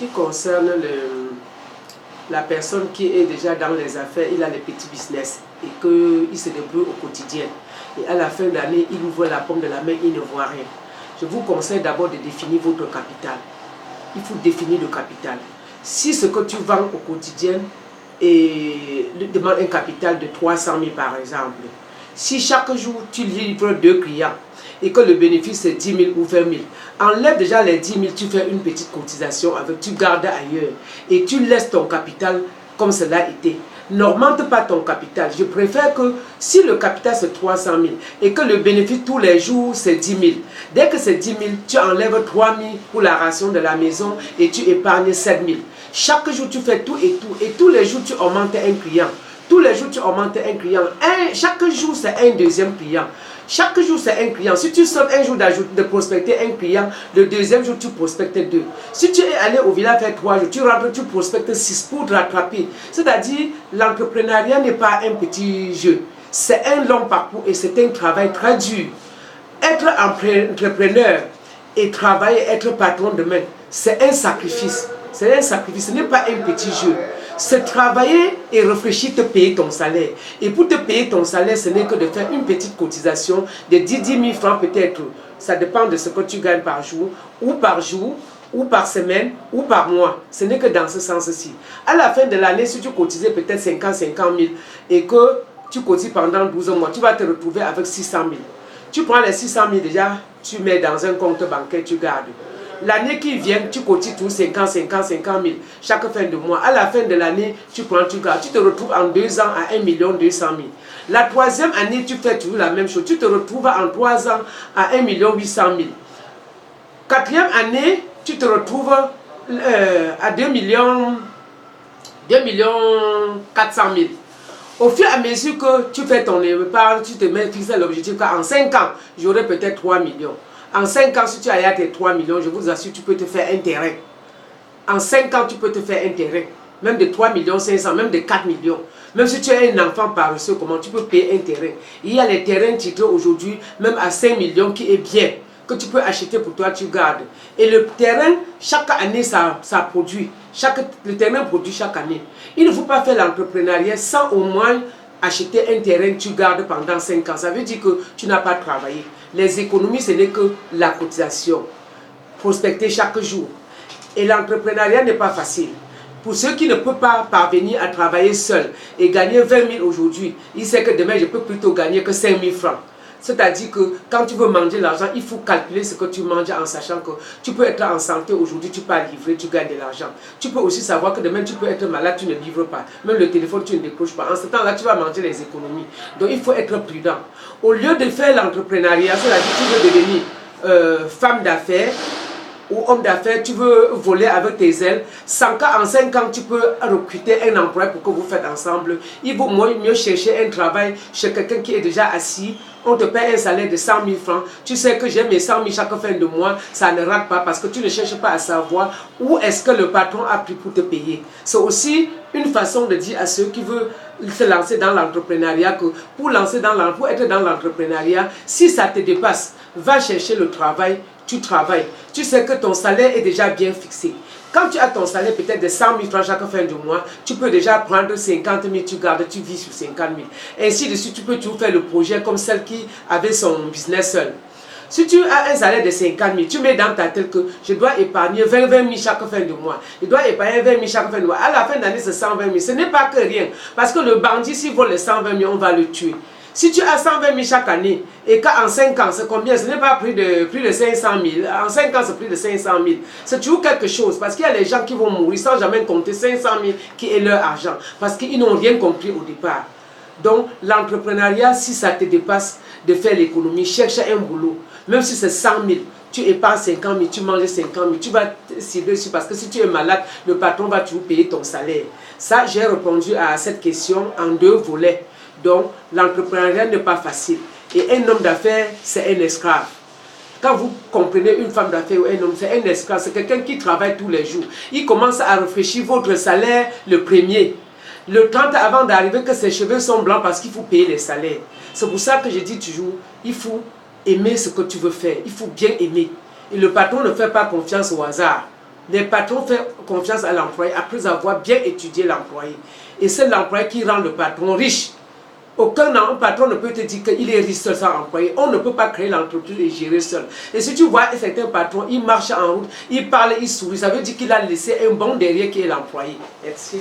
qui concerne la personne qui est déjà dans les affaires, il a les petits business et qu'il se débrouille au quotidien. Et à la fin de l'année, il ouvre la paume de la main, il ne voit rien. Je vous conseille d'abord de définir votre capital. Il faut définir le capital. Si ce que tu vends au quotidien demande un capital de 300 000 par exemple, si chaque jour tu livres 2 clients et que le bénéfice est 10 000 ou 20 000, enlève déjà les 10 000, tu fais une petite cotisation, tu gardes ailleurs et tu laisses ton capital comme cela était. N'augmente pas ton capital. Je préfère que si le capital c'est 300 000 et que le bénéfice tous les jours c'est 10 000, dès que c'est 10 000, tu enlèves 3 000 pour la ration de la maison et tu épargnes 7 000. Chaque jour tu fais tout et tous les jours tu augmentes un client. Tous les jours tu augmentes un client. Chaque jour c'est un deuxième client. Chaque jour, c'est un client. Si tu sautes un jour de prospecter un client, le deuxième jour, tu prospectes 2. Si tu es allé au village faire 3 jours, tu rentres, tu prospectes 6 pour te rattraper. C'est-à-dire, l'entrepreneuriat n'est pas un petit jeu. C'est un long parcours et c'est un travail très dur. Être entrepreneur et travailler, être patron demain, c'est un sacrifice. C'est un sacrifice, ce n'est pas un petit jeu. C'est travailler et réfléchir, te payer ton salaire. Et pour te payer ton salaire, ce n'est que de faire une petite cotisation de 10 000 francs peut-être. Ça dépend de ce que tu gagnes par jour, ou par semaine, ou par mois. Ce n'est que dans ce sens-ci. À la fin de l'année, si tu cotisais peut-être 50 000 et que tu cotises pendant 12 mois, tu vas te retrouver avec 600 000. Tu prends les 600 000 déjà, tu mets dans un compte bancaire, tu gardes. L'année qui vient, tu cotises tout 50 000 chaque fin de mois. À la fin de l'année, tu prends, tu gardes. Tu te retrouves en 2 ans à 1 200 000. La troisième année, tu fais toujours la même chose. Tu te retrouves en 3 ans à 1 800 000. Quatrième année, tu te retrouves à 2 400 000. Au fur et à mesure que tu fais ton épargne, tu te mets fixé l'objectif qu'en 5 ans, j'aurai peut-être 3 millions. En 5 ans, si tu as tes 3 millions, je vous assure, tu peux te faire un terrain. En 5 ans, tu peux te faire un terrain. Même de 3 500 000, même de 4 millions. Même si tu es un enfant paresseux, comment tu peux payer un terrain? Il y a les terrains titrés aujourd'hui, même à 5 millions, qui est bien. Que tu peux acheter pour toi, tu gardes. Et le terrain, chaque année, ça produit. Le terrain produit chaque année. Il ne faut pas faire l'entrepreneuriat sans au moins acheter un terrain, tu gardes pendant 5 ans. Ça veut dire que tu n'as pas travaillé. Les économies, ce n'est que la cotisation. Prospecter chaque jour. Et l'entrepreneuriat n'est pas facile. Pour ceux qui ne peuvent pas parvenir à travailler seul et gagner 20 000 aujourd'hui, il sait que demain, je peux plutôt gagner que 5 000 francs. C'est-à-dire que quand tu veux manger l'argent, il faut calculer ce que tu manges en sachant que tu peux être en santé aujourd'hui, tu peux livrer, tu gagnes de l'argent. Tu peux aussi savoir que demain tu peux être malade, tu ne livres pas. Même le téléphone, tu ne décroches pas. En ce temps-là, tu vas manger les économies. Donc il faut être prudent. Au lieu de faire l'entrepreneuriat, c'est-à-dire que tu veux devenir femme d'affaires ou homme d'affaires, tu veux voler avec tes ailes, sans qu'en 5 ans, tu peux recruter un emploi pour que vous faites ensemble. Il vaut mieux chercher un travail chez quelqu'un qui est déjà assis. On te paie un salaire de 100 000 francs. Tu sais que j'ai mes 100 000 chaque fin de mois, ça ne rate pas parce que tu ne cherches pas à savoir où est-ce que le patron a pris pour te payer. C'est aussi une façon de dire à ceux qui veulent se lancer dans l'entrepreneuriat que pour être dans l'entrepreneuriat, si ça te dépasse, va chercher le travail. Tu travailles, tu sais que ton salaire est déjà bien fixé. Quand tu as ton salaire peut-être de 100 000 francs chaque fin de mois, tu peux déjà prendre 50 000, tu gardes, tu vis sur 50 000. Ainsi de suite, tu peux toujours faire le projet comme celle qui avait son business seule. Si tu as un salaire de 50 000, tu mets dans ta tête que je dois épargner 20 000 chaque fin de mois. Je dois épargner 20 000 chaque fin de mois. À la fin d'année, c'est 120 000. Ce n'est pas que rien. Parce que le bandit, s'il vole les 120 000, on va le tuer. Si tu as 120 000 chaque année et qu'en 5 ans, c'est combien? Ce n'est pas plus de 500 000. En 5 ans, c'est plus de 500 000. C'est toujours quelque chose parce qu'il y a les gens qui vont mourir sans jamais compter 500 000 qui est leur argent parce qu'ils n'ont rien compris au départ. Donc, l'entrepreneuriat, si ça te dépasse de faire l'économie, cherche un boulot. Même si c'est 100 000, tu épargnes 50 000, tu manges 50 000, tu vas cibler dessus parce que si tu es malade, le patron va toujours payer ton salaire. Ça, j'ai répondu à cette question en 2 volets. Donc, l'entrepreneuriat n'est pas facile. Et un homme d'affaires, c'est un esclave. Quand vous comprenez une femme d'affaires ou un homme, c'est un esclave. C'est quelqu'un qui travaille tous les jours. Il commence à réfléchir votre salaire le premier. Le 30 avant d'arriver que ses cheveux sont blancs parce qu'il faut payer les salaires. C'est pour ça que je dis toujours, il faut aimer ce que tu veux faire. Il faut bien aimer. Et le patron ne fait pas confiance au hasard. Les patrons font confiance à l'employé après avoir bien étudié l'employé. Et c'est l'employé qui rend le patron riche. Aucun patron ne peut te dire qu'il est riche seul sans employé. On ne peut pas créer l'entreprise et gérer seul. Et si tu vois certains patrons, ils marchent en route, ils parlent, ils sourient, ça veut dire qu'il a laissé un bon derrière qui est l'employé. Merci.